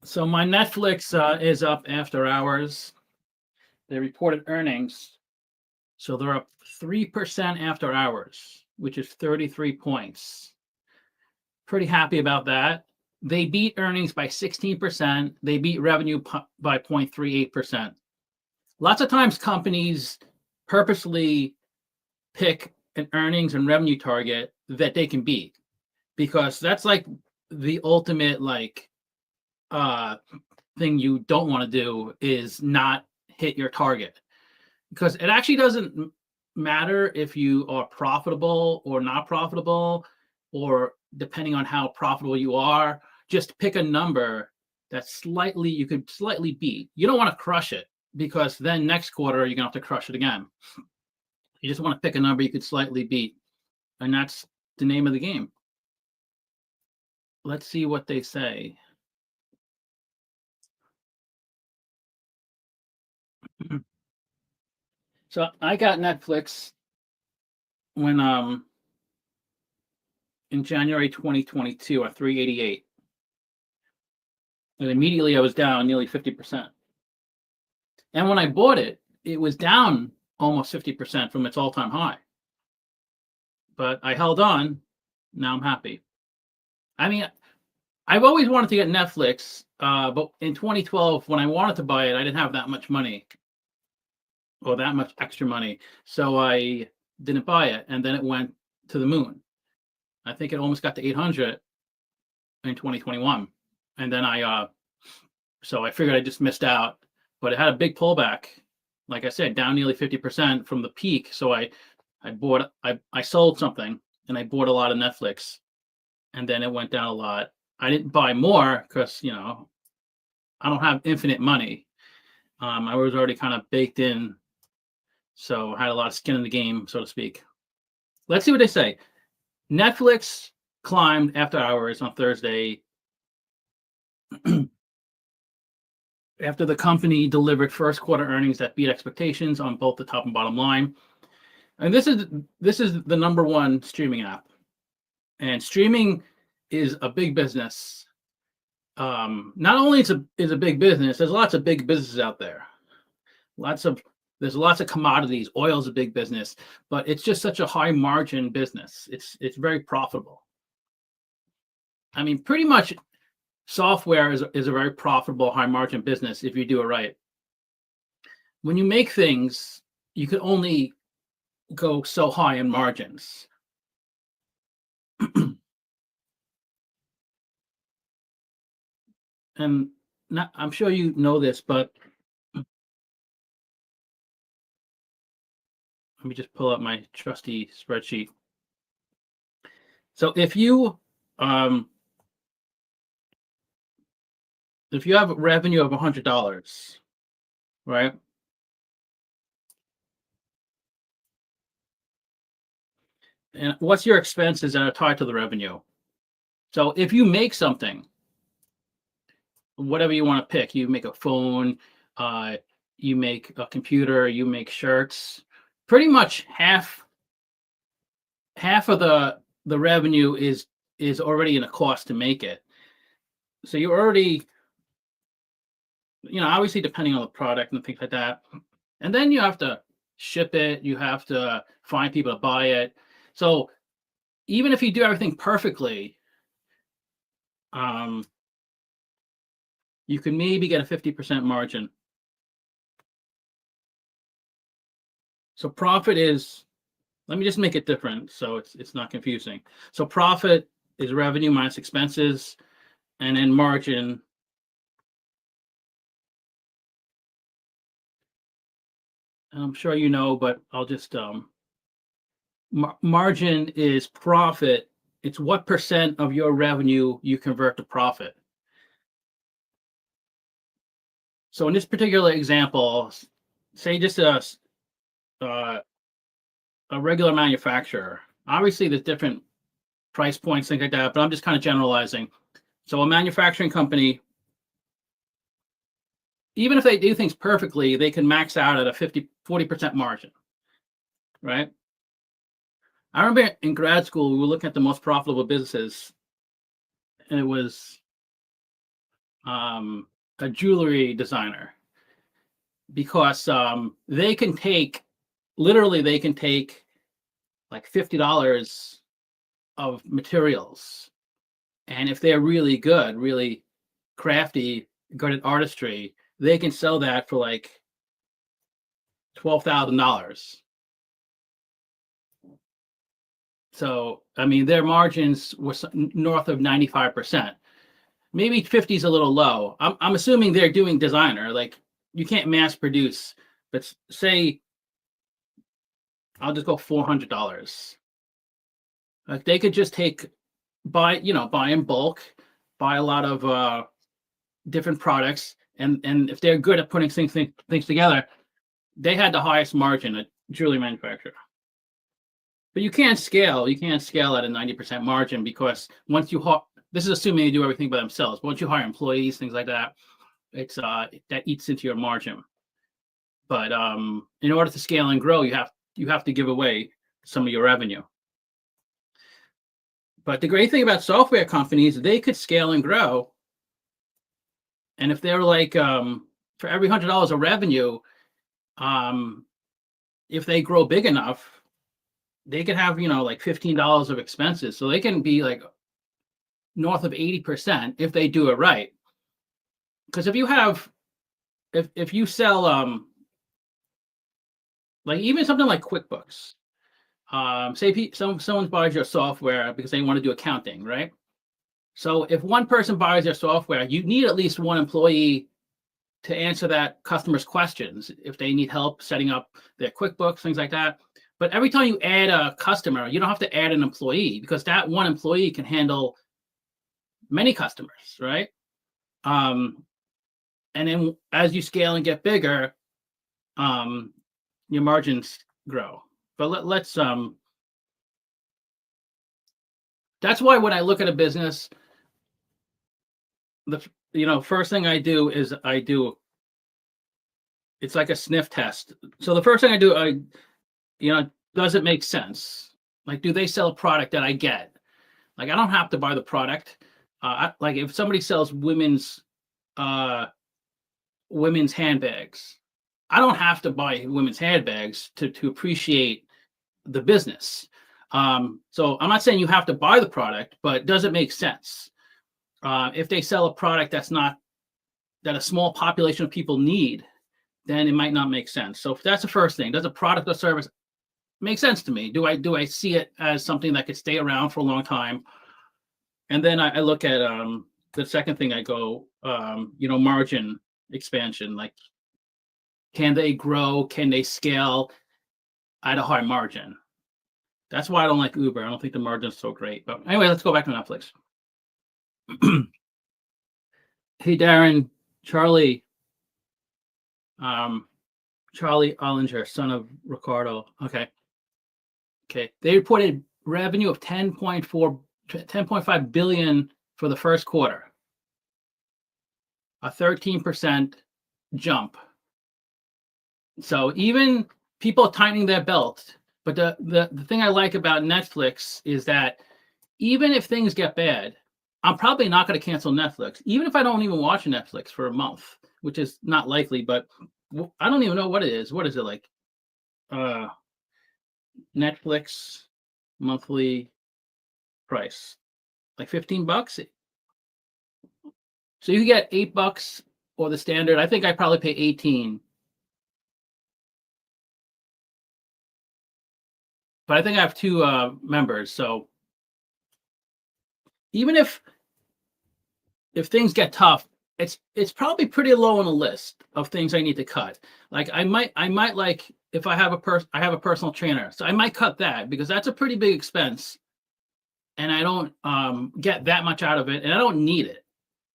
So my Netflix is up after hours. They reported earnings. So they're up 3% after hours, which is 33 points. Pretty happy about that. They beat earnings by 16%. They beat revenue by 0.38%. Lots of times companies purposely pick an earnings and revenue target that they can beat, because that's like the ultimate thing you don't want to do is not hit your target, because it actually doesn't matter if you are profitable or not profitable, or depending on how profitable you are, just pick a number that you could slightly beat. You don't want to crush it, because then next quarter you're gonna have to crush it again. You just want to pick a number you could slightly beat, and that's the name of the game. Let's see what they say. So I got Netflix when in January 2022 at 388. And immediately I was down nearly 50%. And when I bought it, it was down almost 50% from its all-time high. But I held on. Now I'm happy. I mean, I've always wanted to get Netflix, but in 2012, when I wanted to buy it, I didn't have that much money or that much extra money. So I didn't buy it. And then it went to the moon. I think it almost got to 800 in 2021. And then so I figured I just missed out, but it had a big pullback. Like I said, down nearly 50% from the peak. So I sold something and I bought a lot of Netflix, and then it went down a lot. I didn't buy more because, I don't have infinite money. I was already kind of baked in, so I had a lot of skin in the game, so to speak. Let's see what they say. Netflix climbed after hours on Thursday after the company delivered first quarter earnings that beat expectations on both the top and bottom line. And this is the number one streaming app. And streaming is a big business. Not only is a big business, there's lots of big businesses out there. There's lots of commodities. Oil is a big business, but it's just such a high margin business. It's very profitable. I mean, pretty much software is a very profitable, high margin business if you do it right. When you make things, you can only go so high in margins. And I'm sure you know this, but let me just pull up my trusty spreadsheet. So if you have revenue of $100, right? And what's your expenses that are tied to the revenue? So if you make something, whatever you want to pick, you make a phone, you make a computer, you make shirts, pretty much half of the revenue is already in a cost to make it. So you already, obviously depending on the product and things like that. And then you have to ship it, you have to find people to buy it. So even if you do everything perfectly, you can maybe get a 50% margin. So profit is, let me just make it different so it's not confusing. So profit is revenue minus expenses, and then margin I'm sure you know, but I'll just margin is profit. It's what percent of your revenue you convert to profit. So in this particular example, say just a regular manufacturer. Obviously, there's different price points, things like that, but I'm just kind of generalizing. So a manufacturing company, even if they do things perfectly, they can max out at a 40% margin, right? I remember in grad school, we were looking at the most profitable businesses, and it was a jewelry designer, because they can take like $50 of materials, and if they're really good, really crafty, good at artistry, they can sell that for like $12,000. So I mean, their margins were north of 95%. Maybe 50 is a little low. I'm assuming they're doing designer. Like, you can't mass produce, but say I'll just go $400. Like, they could just buy in bulk, buy a lot of different products, and if they're good at putting things together, they had the highest margin at jewelry manufacturer. But you can't scale. You can't scale at a 90% margin, because once you this is assuming they do everything by themselves. Once you hire employees, things like that, it's that eats into your margin. But in order to scale and grow, you have to give away some of your revenue. But the great thing about software companies, they could scale and grow. And if they're like, for every $100 of revenue, if they grow big enough, they could have, like $15 of expenses. So they can be like north of 80% if they do it right. Because if you sell, like even something like QuickBooks, say someone buys your software because they want to do accounting, right? So if one person buys your software, you need at least one employee to answer that customer's questions if they need help setting up their QuickBooks, things like that. But every time you add a customer, you don't have to add an employee, because that one employee can handle many customers, right? And then as you scale and get bigger, your margins grow. But let's that's why when I look at a business, the first thing I do is it's like a sniff test. So the first thing I do, does it make sense? Like, do they sell a product that I get? Like, I don't have to buy the product. Like, if somebody sells women's handbags, I don't have to buy women's handbags to appreciate the business. So I'm not saying you have to buy the product, but does it make sense? If they sell a product that a small population of people need, then it might not make sense. So that's the first thing. Does a product or service make sense to me? Do I see it as something that could stay around for a long time? And then I look at the second thing. I go, margin expansion. Like, can they grow? Can they scale at a high margin? That's why I don't like Uber. I don't think the margin's so great. But anyway, let's go back to Netflix. Hey, Darren, Charlie Ollinger, son of Ricardo. Okay. They reported revenue of 10.5 billion for the first quarter, a 13% jump. So even people tightening their belt. But the thing I like about Netflix is that even if things get bad, I'm probably not going to cancel Netflix, even if I don't even watch Netflix for a month, which is not likely. But I don't even know what it is. What is it like? Netflix monthly price, like $15. So you get $8 or the standard. I think I probably pay 18. But I think I have two members. So even if things get tough, it's probably pretty low on the list of things I need to cut. Like, I might like, if I have a personal trainer, so I might cut that, because that's a pretty big expense, and I don't get that much out of it, and I don't need it.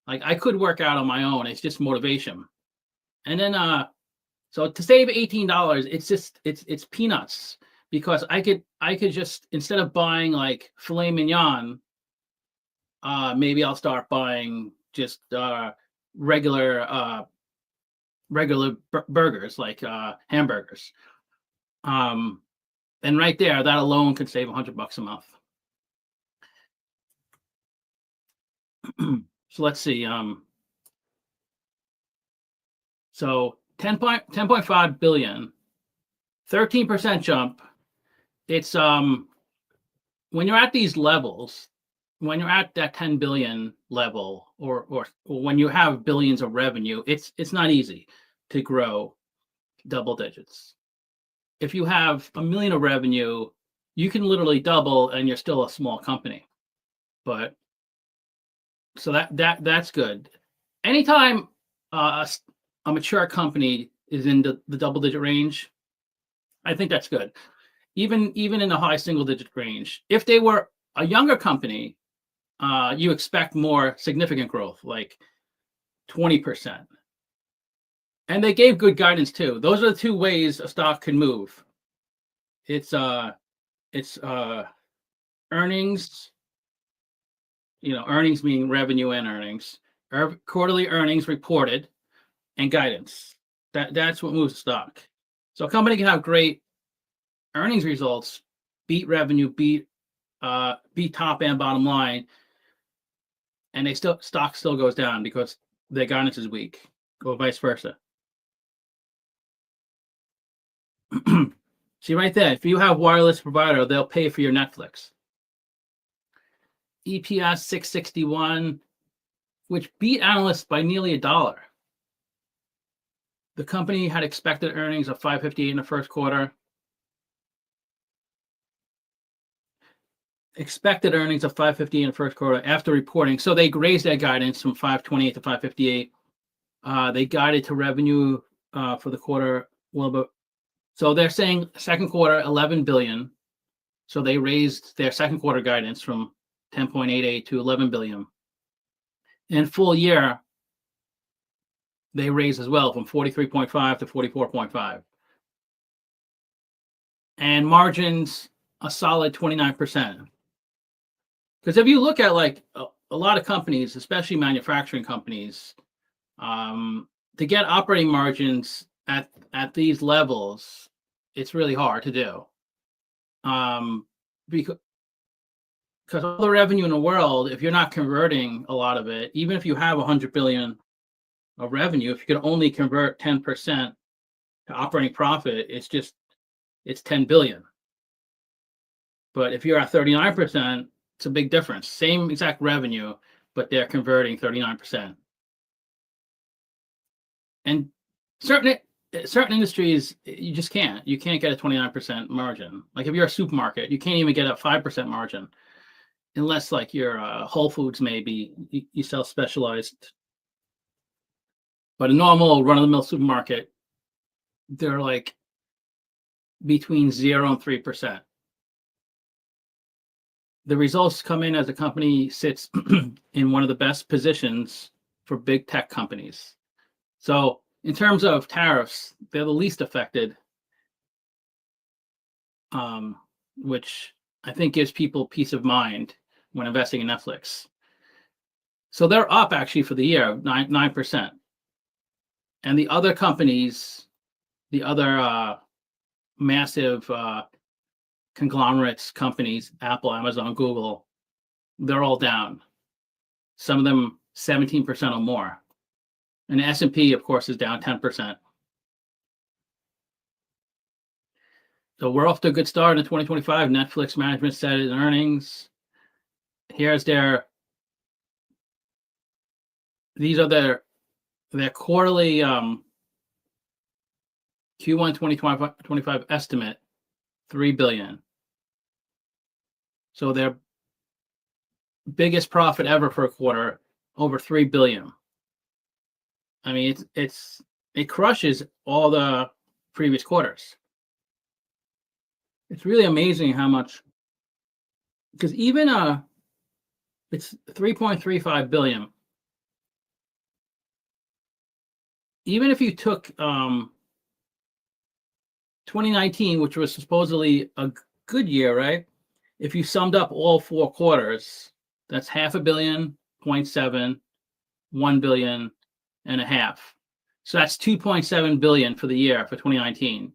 Like, I could work out on my own. It's just motivation. And then so to save $18, it's peanuts, because I could just, instead of buying like filet mignon, maybe I'll start buying just regular burgers, like hamburgers. And right there, that alone could save $100 a month. So let's see. So 10.5 billion, 13% jump. It's when you're at these levels, when you're at that 10 billion level, or when you have billions of revenue, it's not easy to grow double digits. If you have $1 million of revenue, you can literally double and you're still a small company. But so that's good. Anytime a mature company is in the double digit range, I think that's good. Even in the high single digit range. If they were a younger company, you expect more significant growth, like 20%. And they gave good guidance too. Those are the two ways a stock can move. It's earnings, earnings meaning revenue and earnings, quarterly earnings reported, and guidance. That's what moves the stock. So a company can have great earnings results, beat revenue, beat top and bottom line, and stock still goes down because their guidance is weak, or vice versa. See right there, if you have wireless provider, they'll pay for your Netflix. EPS 661, which beat analysts by nearly $1. The company had expected earnings of 558 in the first quarter. Expected earnings of 558 in the first quarter after reporting. So they raised their guidance from 528 to 558. They guided to revenue for the quarter a little bit. So they're saying second quarter 11 billion. So they raised their second quarter guidance from 10.88 to 11 billion. And full year, they raised as well from 43.5 to 44.5. And margins a solid 29%. Because if you look at like a lot of companies, especially manufacturing companies, to get operating margins at these levels, it's really hard to do. Because all the revenue in the world, if you're not converting a lot of it, even if you have 100 billion of revenue, if you can only convert 10% to operating profit, it's 10 billion. But if you're at 39%, it's a big difference. Same exact revenue, but they're converting 39%. And certain industries, you just can't. You can't get a 29% margin. Like if you're a supermarket, you can't even get a 5% margin, unless like you're Whole Foods, maybe you sell specialized. But a normal run-of-the-mill supermarket, they're like between 0 and 3%. The results come in as the company sits in one of the best positions for big tech companies. So in terms of tariffs, they're the least affected, which I think gives people peace of mind when investing in Netflix. So they're up actually for the year, 9%. And the other companies, the other massive conglomerates companies, Apple, Amazon, Google, they're all down. Some of them 17% or more. And the S&P, of course, is down 10%. So we're off to a good start in 2025. Netflix management said in earnings. These are their quarterly Q1 2025 estimate, 3 billion. So their biggest profit ever for a quarter, over 3 billion. I mean, it crushes all the previous quarters. It's really amazing how much, because even it's 3.35 billion. Even if you took 2019, which was supposedly a good year, right? If you summed up all 4 quarters, that's 500 million, 0.7, 1 billion and a half. So that's 2.7 billion for the year for 2019.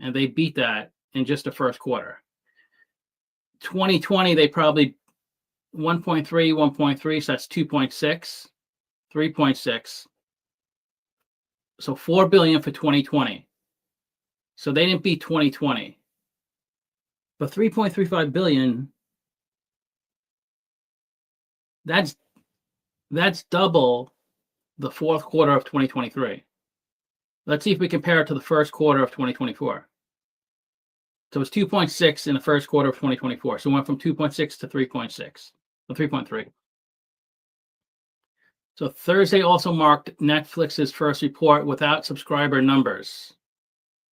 And they beat that in just the first quarter. 2020, they probably 1.3, 1.3, so that's 2.6, 3.6. So 4 billion for 2020. So they didn't beat 2020. But 3.35 billion, that's double the fourth quarter of 2023. Let's see if we compare it to the first quarter of 2024. So it's 2.6 in the first quarter of 2024. So it went from 2.6 to 3.6, or 3.3. So Thursday also marked Netflix's first report without subscriber numbers.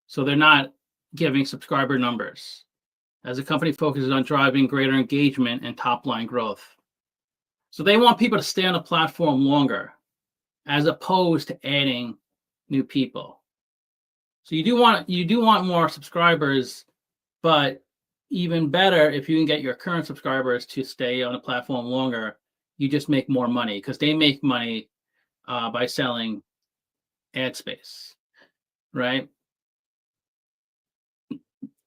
So they're not giving subscriber numbers, as the company focuses on driving greater engagement and top-line growth. So they want people to stay on the platform longer, as opposed to adding new people. So you do want more subscribers, but even better if you can get your current subscribers to stay on the platform longer. You just make more money, because they make money by selling ad space, right?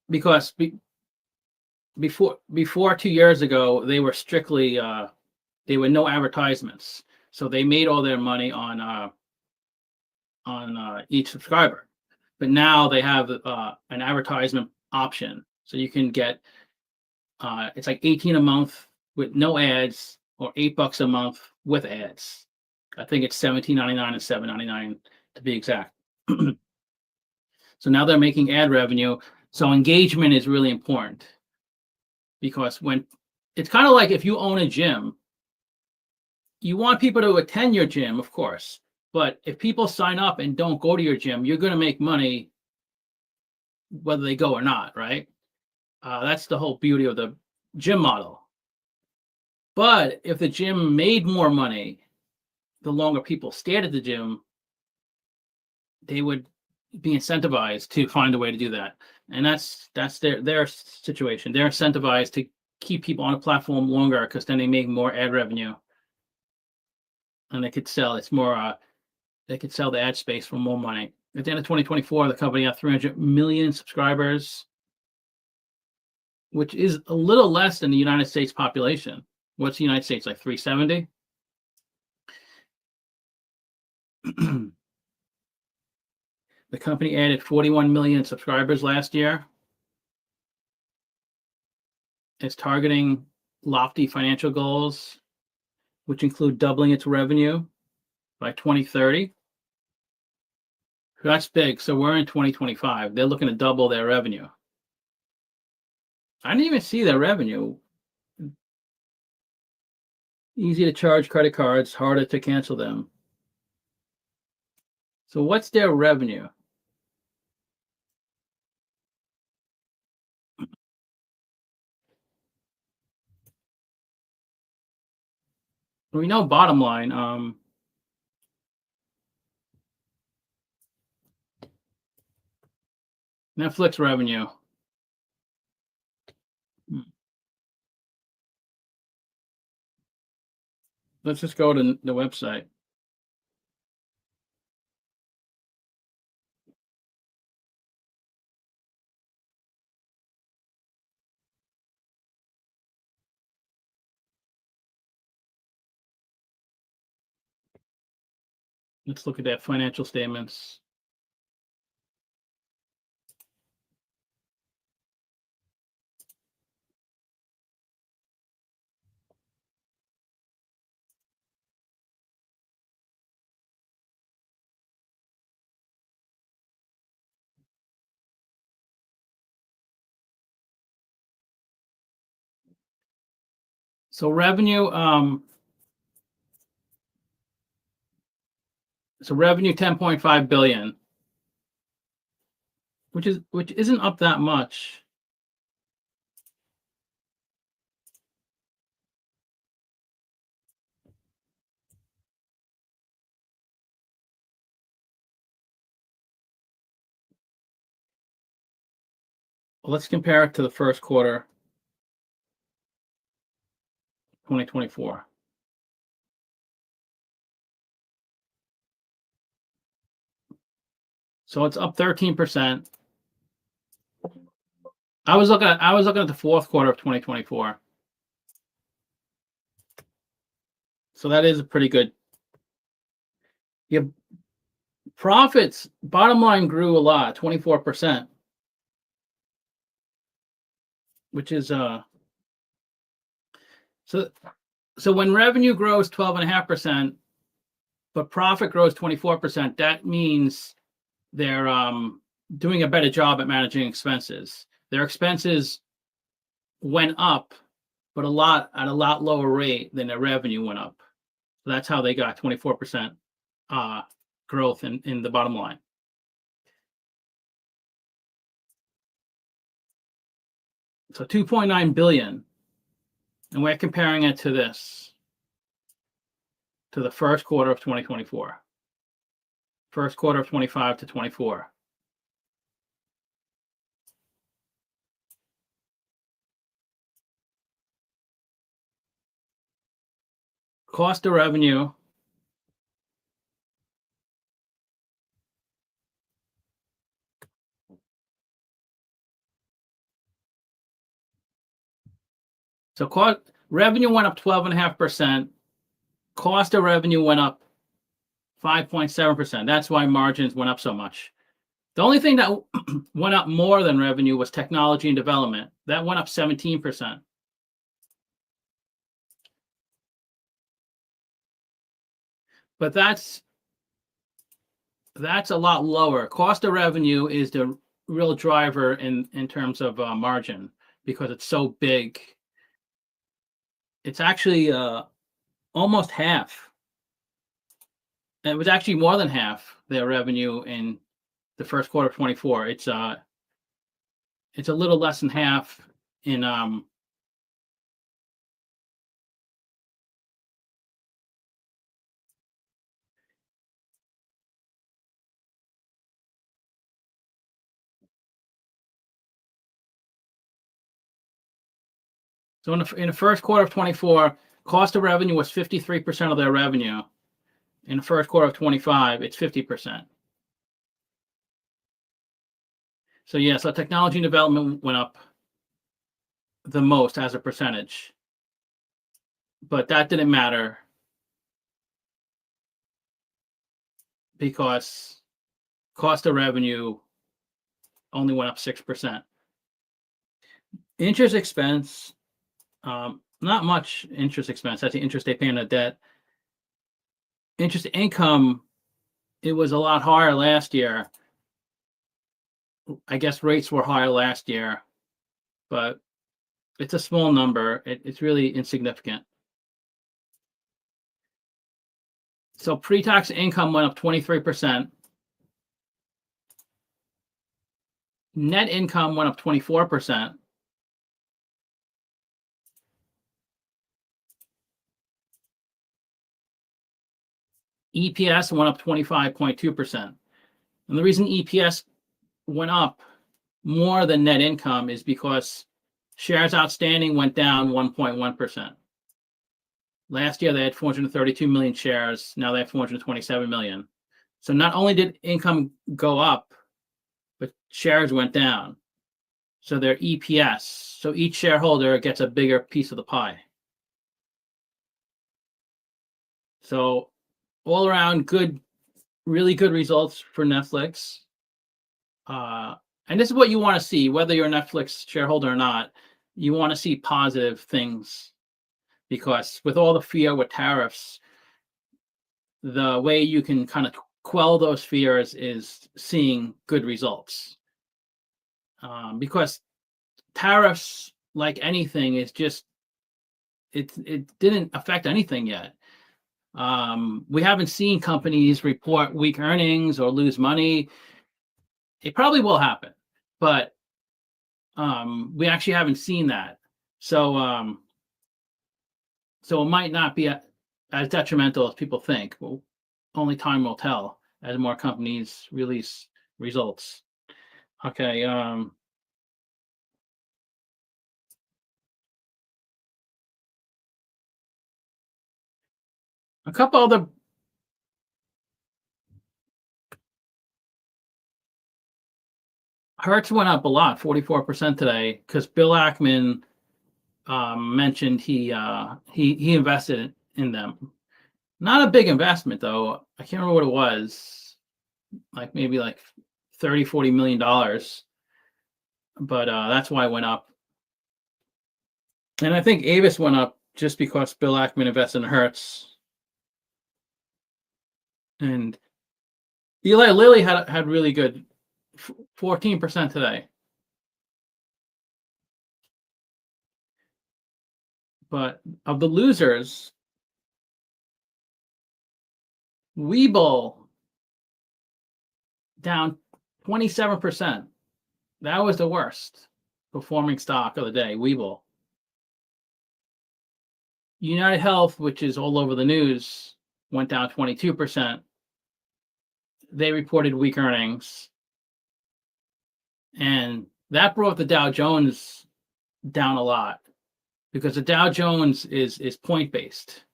Because before 2 years ago, they were strictly they were no advertisements, so they made all their money on each subscriber. But now they have an advertisement option, so you can get it's like 18 a month with no ads, or $8 a month with ads. I think it's $17.99 and $7.99 to be exact. So now they're making ad revenue. So engagement is really important, because when it's kind of like if you own a gym, you want people to attend your gym, of course. But if people sign up and don't go to your gym, you're going to make money whether they go or not, right? That's the whole beauty of the gym model. But if the gym made more money, the longer people stayed at the gym, they would be incentivized to find a way to do that. And that's their situation. They're incentivized to keep people on the platform longer, because then they make more ad revenue, and they could sell. It's more they could sell the ad space for more money. At the end of 2024, the company had 300 million subscribers, which is a little less than the United States population. What's the United States, like 370? The company added 41 million subscribers last year. It's targeting lofty financial goals, which include doubling its revenue by 2030. That's big. So we're in 2025. They're looking to double their revenue. I didn't even see their revenue. Easy to charge credit cards, harder to cancel them. So what's their revenue? We know bottom line. Netflix revenue. Let's just go to the website. Let's look at their financial statements. So revenue, revenue 10.5 billion, which isn't up that much. Let's compare it to the first quarter 2024. So it's up 13%. I was looking at the fourth quarter of 2024. So that is a pretty good. Profits, bottom line grew a lot, 24%, which is so when revenue grows 12.5%, but profit grows 24%, that means they're doing a better job at managing expenses. Their expenses went up, but at a lot lower rate than their revenue went up. So that's how they got 24% growth in the bottom line. So 2.9 billion, and we're comparing it to the first quarter of 2024, first quarter of 25 to 24. Cost of revenue. So revenue went up 12.5%. Cost of revenue went up 5.7%. That's why margins went up so much. The only thing that went up more than revenue was technology and development. That went up 17%. But that's a lot lower. Cost of revenue is the real driver in terms of margin, because it's so big. It's actually almost half. It was actually more than half their revenue in the first quarter of 24. It's a little less than half in so in the first quarter of 24, cost of revenue was 53% of their revenue. In the first quarter of 25, it's 50%. So yeah, so technology and development went up the most as a percentage, but that didn't matter because cost of revenue only went up 6%. Interest expense, not much interest expense. That's the interest they pay on the debt. Interest income, it was a lot higher last year. I guess rates were higher last year, but it's a small number. It's really insignificant. So pre-tax income went up 23%. Net income went up 24%. EPS went up 25.2%. And the reason EPS went up more than net income is because shares outstanding went down 1.1%. Last year, they had 432 million shares. Now they have 427 million. So not only did income go up, but shares went down. So their EPS, so each shareholder gets a bigger piece of the pie. So all around good, really good results for Netflix. And this is what you want to see, whether you're a Netflix shareholder or not. You want to see positive things, because with all the fear with tariffs, the way you can kind of quell those fears is seeing good results. Because tariffs, like anything, is just it didn't affect anything yet. We haven't seen companies report weak earnings or lose money. It probably will happen, but we actually haven't seen that. So so it might not be as detrimental as people think. Well, only time will tell as more companies release results. Okay. A couple other Hertz went up a lot, 44% today, because Bill Ackman mentioned he invested in them. Not a big investment though. I can't remember what it was. like maybe like 30-40 million dollars, but that's why it went up. And I think Avis went up just because Bill Ackman invested in Hertz, and Eli Lilly had really good 14% today. But of the losers, Webull down 27%. That was the worst performing stock of the day, Webull. United Health, which is all over the news, went down 22%. They reported weak earnings, and that brought the Dow Jones down a lot, because the Dow Jones is point based.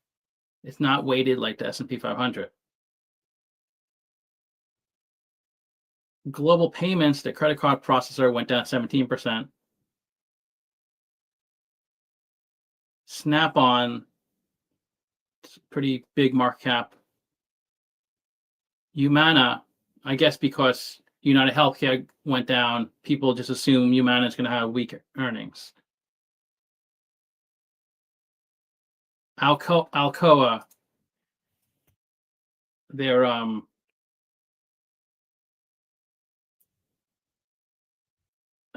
It's not weighted like the S&P 500. Global Payments, the credit card processor, went down 17%. Snap-on, pretty big market cap. Humana, I guess because United Healthcare went down, people just assume Humana is going to have weak earnings. Alcoa, they're I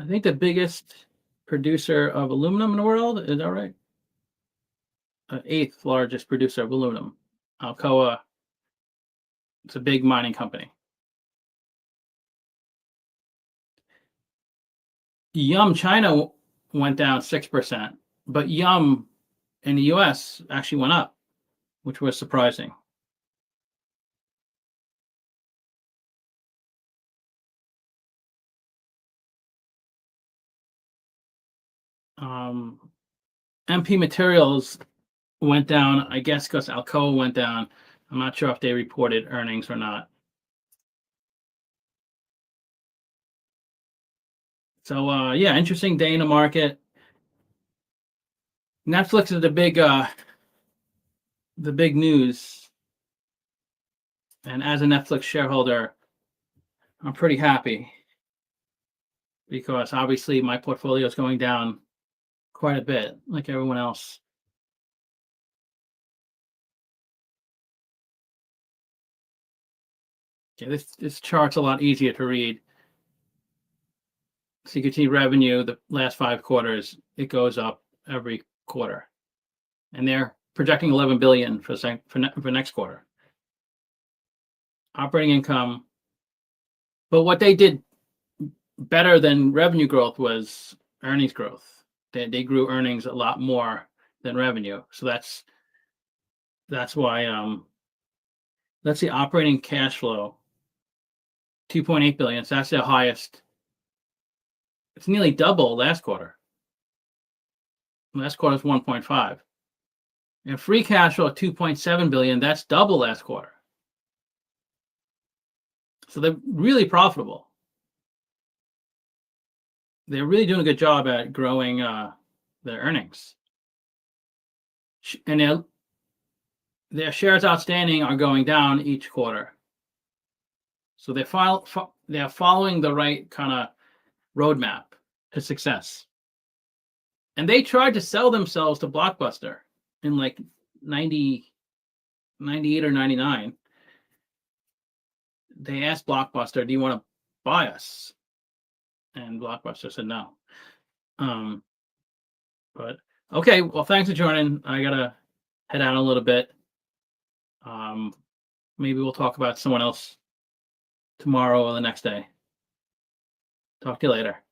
think the biggest producer of aluminum in the world. Is that right? 8th largest producer of aluminum. Alcoa. It's a big mining company. Yum China went down 6%, but Yum in the US actually went up, which was surprising. MP Materials went down, I guess, because Alcoa went down. I'm not sure if they reported earnings or not. So yeah, interesting day in the market. Netflix is the big news, and as a Netflix shareholder, I'm pretty happy, because obviously my portfolio is going down quite a bit, like everyone else. Okay, this chart's a lot easier to read. So you can see revenue, the last 5 quarters, it goes up every quarter, and they're projecting 11 billion for next quarter. Operating income, but what they did better than revenue growth was earnings growth. They grew earnings a lot more than revenue, so that's why. Let's see, operating cash flow, 2.8 billion. So that's the highest. It's nearly double last quarter. Last quarter was 1.5. And free cash flow, 2.7 billion. That's double last quarter. So they're really profitable. They're really doing a good job at growing their earnings. And their shares outstanding are going down each quarter. So they're following the right kind of roadmap to success. And they tried to sell themselves to Blockbuster in like 98 or 99. They asked Blockbuster, do you want to buy us? And Blockbuster said no. But okay, well, thanks for joining. I gotta head out a little bit. Maybe we'll talk about someone else tomorrow or the next day. Talk to you later.